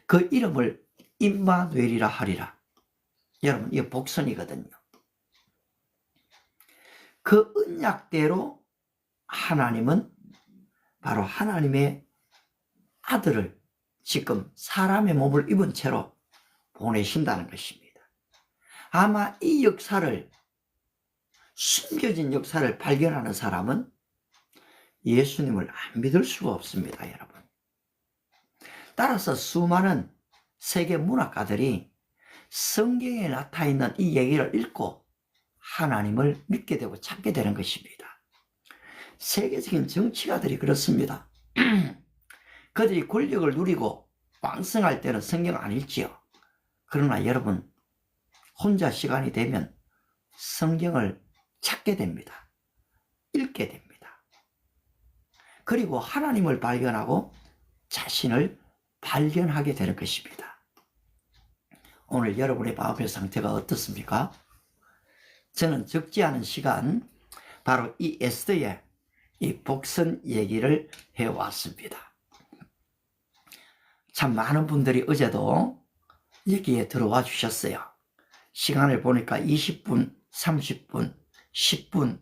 [SPEAKER 1] 그 이름을 임마누엘이라 하리라. 여러분, 이게 복선이거든요. 그 언약대로 하나님은 바로 하나님의 아들을 지금 사람의 몸을 입은 채로 보내신다는 것입니다. 아마 이 역사를, 숨겨진 역사를 발견하는 사람은 예수님을 안 믿을 수가 없습니다, 여러분. 따라서 수많은 세계 문학가들이 성경에 나타나 있는 이 얘기를 읽고 하나님을 믿게 되고 찾게 되는 것입니다. 세계적인 정치가들이 그렇습니다. 그들이 권력을 누리고 왕성할 때는 성경 안 읽지요. 그러나 여러분, 혼자 시간이 되면 성경을 찾게 됩니다. 읽게 됩니다. 그리고 하나님을 발견하고 자신을 발견하게 되는 것입니다. 오늘 여러분의 마음의 상태가 어떻습니까? 저는 적지 않은 시간 바로 이 에스더의 이 복선 얘기를 해왔습니다. 참 많은 분들이 어제도 여기에 들어와 주셨어요. 시간을 보니까 20분, 30분, 10분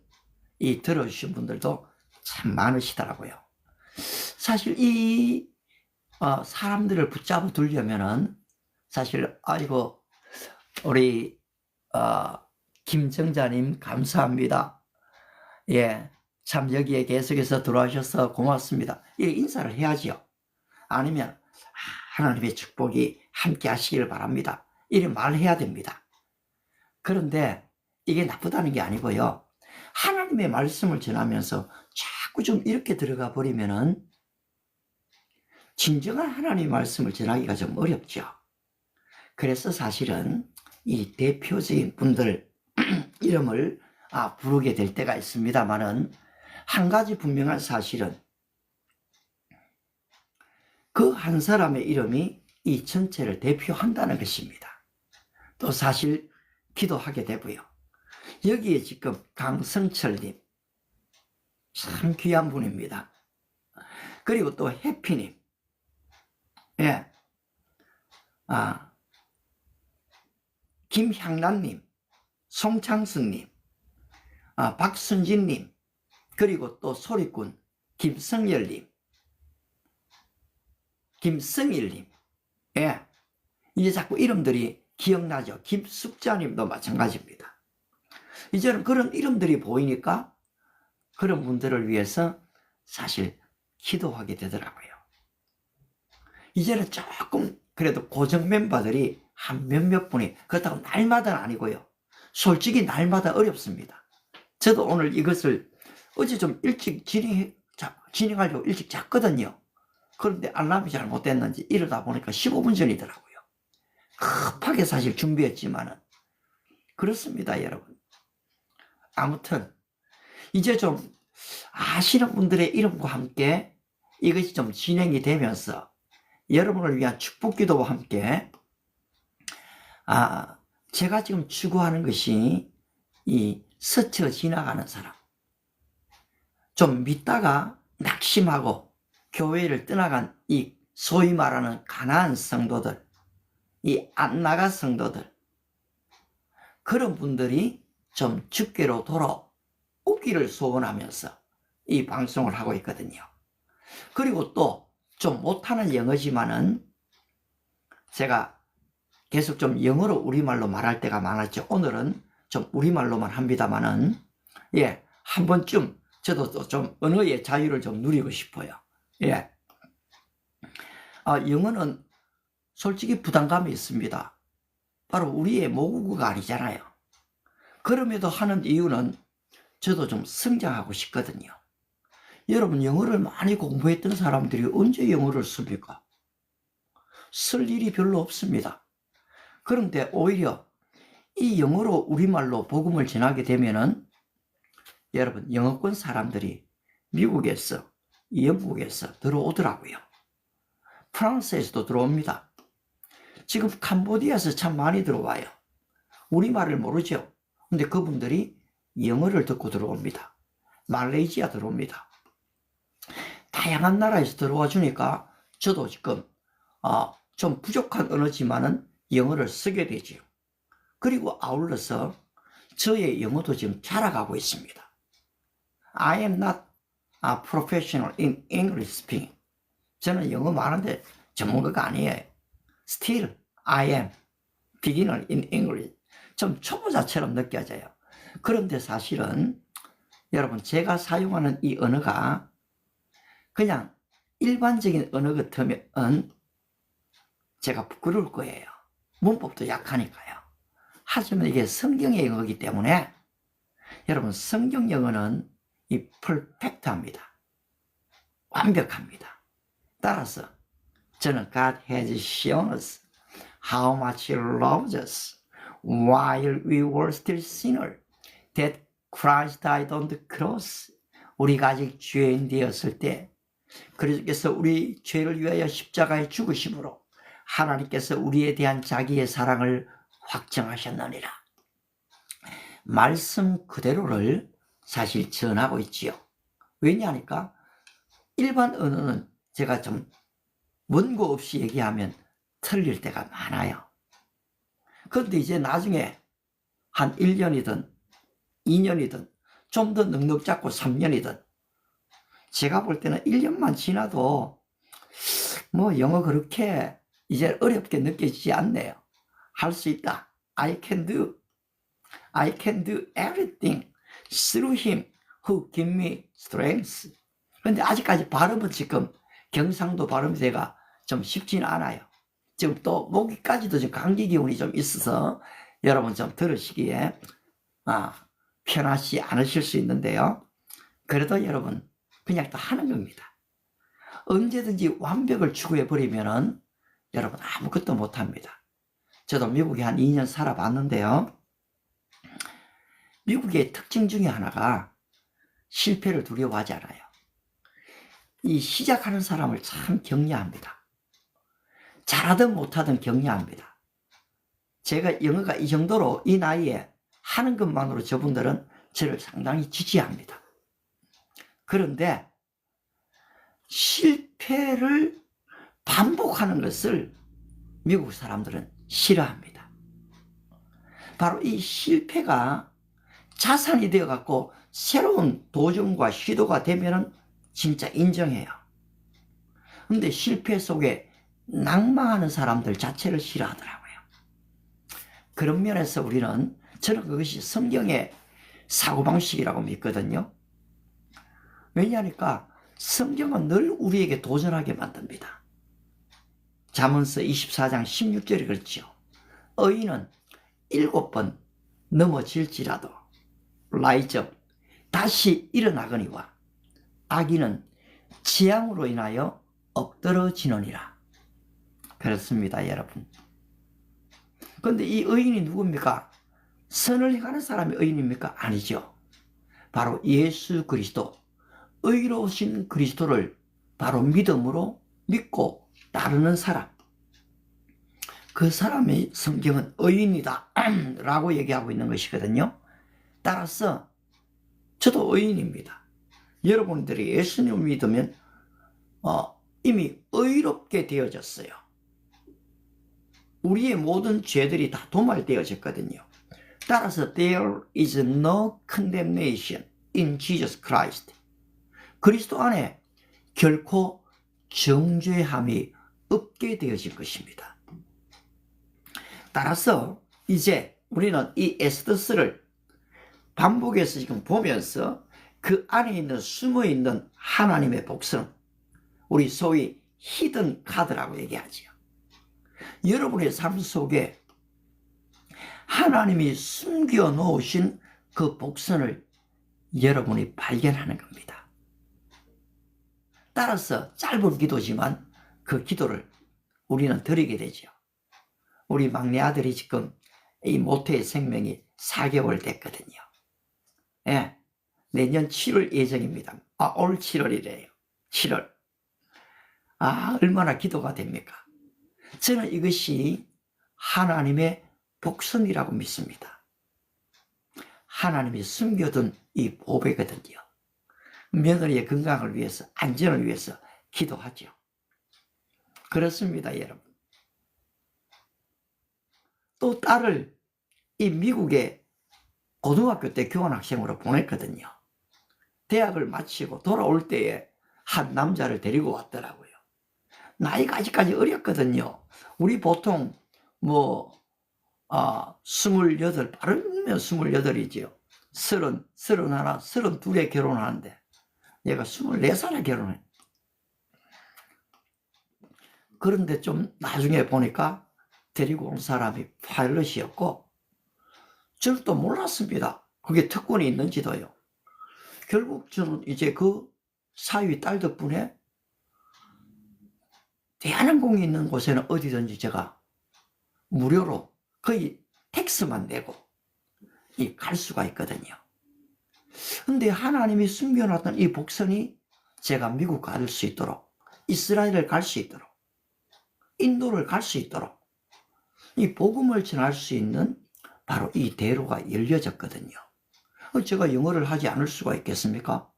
[SPEAKER 1] 이 들어주신 분들도 참 많으시더라고요. 사실 이 사람들을 붙잡아 두려면은 사실 아이고 우리 김정자님 감사합니다. 예, 참 여기에 계속해서 들어와주셔서 고맙습니다. 이렇게 인사를 해야지요. 아니면 하나님의 축복이 함께 하시길 바랍니다. 이런 말을 해야 됩니다. 그런데 이게 나쁘다는 게 아니고요. 하나님의 말씀을 전하면서 자꾸 좀 이렇게 들어가 버리면은 진정한 하나님의 말씀을 전하기가 좀 어렵죠. 그래서 사실은 이 대표적인 분들 이름을 부르게 될 때가 있습니다만은 한 가지 분명한 사실은 그 한 사람의 이름이 이 전체를 대표한다는 것입니다. 또 사실 기도하게 되고요. 여기에 지금 강성철님 참 귀한 분입니다. 그리고 또 해피님, 예, 김향란님, 송창승님, 박순진님, 그리고 또 소리꾼 김성열님, 김성일님, 예, 이제 자꾸 이름들이 기억나죠. 김숙자님도 마찬가지입니다. 이제는 그런 이름들이 보이니까 그런 분들을 위해서 사실 기도하게 되더라고요. 이제는 조금 그래도 고정 멤버들이 한 몇몇 분이, 그렇다고 날마다는 아니고요. 솔직히 날마다 어렵습니다. 저도 오늘 이것을 어제 좀 일찍 진행하려고 일찍 잤거든요. 그런데 알람이 잘못됐는지 이러다 보니까 15분 전이더라고요. 급하게 사실 준비했지만은 그렇습니다, 여러분. 아무튼 이제 좀 아시는 분들의 이름과 함께 이것이 좀 진행이 되면서 여러분을 위한 축복기도와 함께 제가 지금 추구하는 것이 이 스쳐 지나가는 사람, 좀 믿다가 낙심하고 교회를 떠나간 이 소위 말하는 가난한 성도들, 이 안 나가 성도들, 그런 분들이 좀 주께로 돌아오기를 소원하면서 이 방송을 하고 있거든요. 그리고 또 좀 못하는 영어지만은 제가 계속 좀 영어로 우리말로 말할 때가 많았죠. 오늘은 좀 우리말로만 합니다만은, 예, 한 번쯤 저도 좀 언어의 자유를 좀 누리고 싶어요. 예. 영어는 솔직히 부담감이 있습니다. 바로 우리의 모국어가 아니잖아요. 그럼에도 하는 이유는 저도 좀 성장하고 싶거든요. 여러분, 영어를 많이 공부했던 사람들이 언제 영어를 씁니까? 쓸 일이 별로 없습니다. 그런데 오히려 이 영어로 우리말로 복음을 전하게 되면은 여러분, 영어권 사람들이 미국에서, 영국에서 들어오더라고요. 프랑스에서도 들어옵니다. 지금 캄보디아에서 참 많이 들어와요. 우리말을 모르죠. 근데 그분들이 영어를 듣고 들어옵니다. 말레이시아 들어옵니다. 다양한 나라에서 들어와 주니까 저도 지금 좀 부족한 언어지만은 영어를 쓰게 되죠. 그리고 아울러서 저의 영어도 지금 자라가고 있습니다. I am not a professional in English speaking. 저는 영어 말하는데 전문가가 아니에요. Still I am beginner in English. 좀 초보자처럼 느껴져요. 그런데 사실은 여러분, 제가 사용하는 이 언어가 그냥 일반적인 언어 같으면 제가 부끄러울 거예요. 문법도 약하니까요. 하지만 이게 성경의 영어이기 때문에 여러분, 성경 영어는 이 퍼펙트합니다. 완벽합니다. 따라서 저는 God has shown us how much He loves us while we were still sinners, that Christ died on the cross. 우리가 아직 죄인 되었을 때 그리스도께서 우리 죄를 위하여 십자가에 죽으심으로 하나님께서 우리에 대한 자기의 사랑을 확정하셨느니라. 말씀 그대로를 사실 전하고 있지요. 왜냐하니까 일반 언어는 제가 좀 원고 없이 얘기하면 틀릴 때가 많아요. 그런데 이제 나중에 한 1년이든 2년이든 좀 더 넉넉 잡고 3년이든 제가 볼 때는 1년만 지나도 뭐 영어 그렇게 이제 어렵게 느껴지지 않네요. 할 수 있다. I can do everything through Him who give me strength. 그런데 아직까지 발음은 지금 경상도 발음이 제가 좀 쉽지는 않아요. 지금 또 모기까지도 좀 감기 기운이 좀 있어서 여러분 좀 들으시기에 편하지 않으실 수 있는데요. 그래도 여러분 그냥 또 하는 겁니다. 언제든지 완벽을 추구해 버리면은 여러분 아무것도 못합니다. 저도 미국에 한 2년 살아봤는데요. 미국의 특징 중에 하나가 실패를 두려워하지 않아요. 이 시작하는 사람을 참 격려합니다. 잘하든 못하든 격려합니다. 제가 영어가 이 정도로 이 나이에 하는 것만으로 저분들은 저를 상당히 지지합니다. 그런데 실패를 반복하는 것을 미국 사람들은 싫어합니다. 바로 이 실패가 자산이 되어갖고 새로운 도전과 시도가 되면은 진짜 인정해요. 근데 실패 속에 낭망하는 사람들 자체를 싫어하더라고요. 그런 면에서 저는 그것이 성경의 사고방식이라고 믿거든요. 왜냐하니까 성경은 늘 우리에게 도전하게 만듭니다. 잠언서 24장 16절에 그렇죠. 의인은 7번 넘어질지라도 라이접 다시 일어나거니와 악인은 재앙으로 인하여 엎드러지느니라. 그렇습니다, 여러분. 그런데 이 의인이 누굽니까? 선을 행하는 사람이 의인입니까? 아니죠. 바로 예수 그리스도, 의로우신 그리스도를 바로 믿음으로 믿고 따르는 사람. 그 사람이 성경은 의인이다 라고 얘기하고 있는 것이거든요. 따라서 저도 의인입니다. 여러분들이 예수님을 믿으면 이미 의롭게 되어졌어요. 우리의 모든 죄들이 다 도말되어졌거든요. 따라서 there is no condemnation in Jesus Christ. 그리스도 안에 결코 정죄함이 없게 되어진 것입니다. 따라서 이제 우리는 이 에스더스를 반복해서 지금 보면서 그 안에 있는 숨어있는 하나님의 복성, 우리 소위 히든 카드라고 얘기하죠. 여러분의 삶 속에 하나님이 숨겨 놓으신 그 복선을 여러분이 발견하는 겁니다. 따라서 짧은 기도지만 그 기도를 우리는 드리게 되죠. 우리 막내 아들이 지금 이 모태의 생명이 4개월 됐거든요. 예, 내년 7월 예정입니다. 올 7월이래요. 7월. 얼마나 기도가 됩니까? 저는 이것이 하나님의 복선이라고 믿습니다. 하나님이 숨겨둔 이 보배거든요. 며느리의 건강을 위해서, 안전을 위해서 기도하죠. 그렇습니다, 여러분. 또 딸을 이 미국에 고등학교 때 교환학생으로 보냈거든요. 대학을 마치고 돌아올 때에 한 남자를 데리고 왔더라고요. 나이가 아직까지 어렸거든요. 우리 보통 28, 빠르면 28이지요. 30, 31, 32에 결혼하는데 얘가 24살에 결혼해. 그런데 좀 나중에 보니까 데리고 온 사람이 파일럿이었고 저는 또 몰랐습니다. 그게 특권이 있는지도요. 결국 저는 이제 그 사위 딸 덕분에 대한항공이 있는 곳에는 어디든지 제가 무료로 거의 텍스만 내고 갈 수가 있거든요. 근데 하나님이 숨겨놨던 이 복선이 제가 미국 갈 수 있도록, 이스라엘을 갈 수 있도록, 인도를 갈 수 있도록 이 복음을 전할 수 있는 바로 이 대로가 열려졌거든요. 제가 영어를 하지 않을 수가 있겠습니까?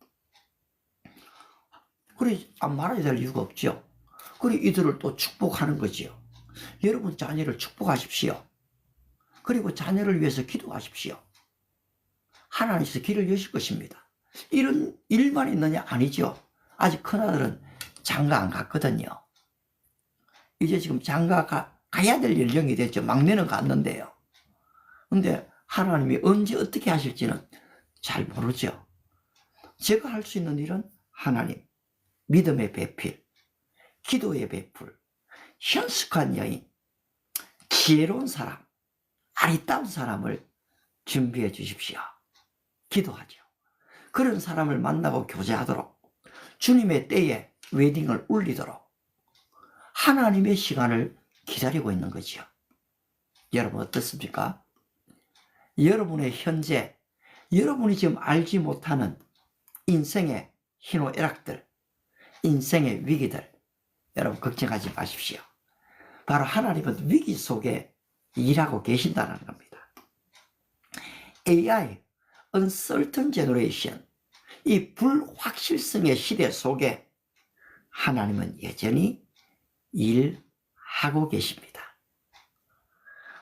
[SPEAKER 1] 그래, 안 말아야 될 이유가 없죠. 그래, 이들을 또 축복하는 거지요. 여러분 자녀를 축복하십시오. 그리고 자녀를 위해서 기도하십시오. 하나님께서 길을 여실 것입니다. 이런 일만 있느냐? 아니죠. 아직 큰아들은 장가 안 갔거든요. 이제 지금 장가 가야 될 연령이 됐죠. 막내는 갔는데요. 근데 하나님이 언제 어떻게 하실지는 잘 모르죠. 제가 할 수 있는 일은 하나님, 믿음의 배필, 기도의 배풀, 현숙한 여인, 지혜로운 사람, 아리따운 사람을 준비해 주십시오. 기도하죠. 그런 사람을 만나고 교제하도록, 주님의 때에 웨딩을 울리도록 하나님의 시간을 기다리고 있는 거죠. 여러분 어떻습니까? 여러분의 현재, 여러분이 지금 알지 못하는 인생의 희노애락들, 인생의 위기들, 여러분 걱정하지 마십시오. 바로 하나님은 위기 속에 일하고 계신다는 겁니다. AI, Uncertain Generation, 이 불확실성의 시대 속에 하나님은 여전히 일하고 계십니다.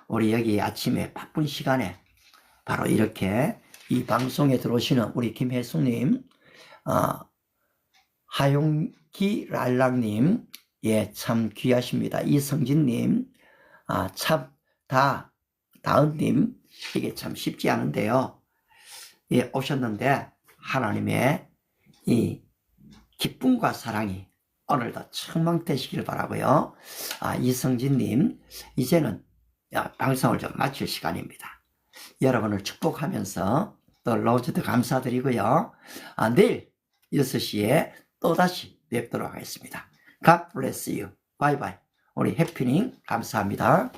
[SPEAKER 1] 우리 여기 아침에 바쁜 시간에 바로 이렇게 이 방송에 들어오시는 우리 김혜숙님, 하용기 랄랑님, 예, 참 귀하십니다. 이성진님, 참 다은님, 이게 참 쉽지 않은데요. 예, 오셨는데 하나님의 이 기쁨과 사랑이 오늘도 충만되시길 바라고요. 이성진님, 이제는 방송을 좀 마칠 시간입니다. 여러분을 축복하면서 또 로즈도 감사드리고요. 내일 6시에 또다시 뵙도록 하겠습니다. God bless you. 바이바이. 우리 해피닝 감사합니다.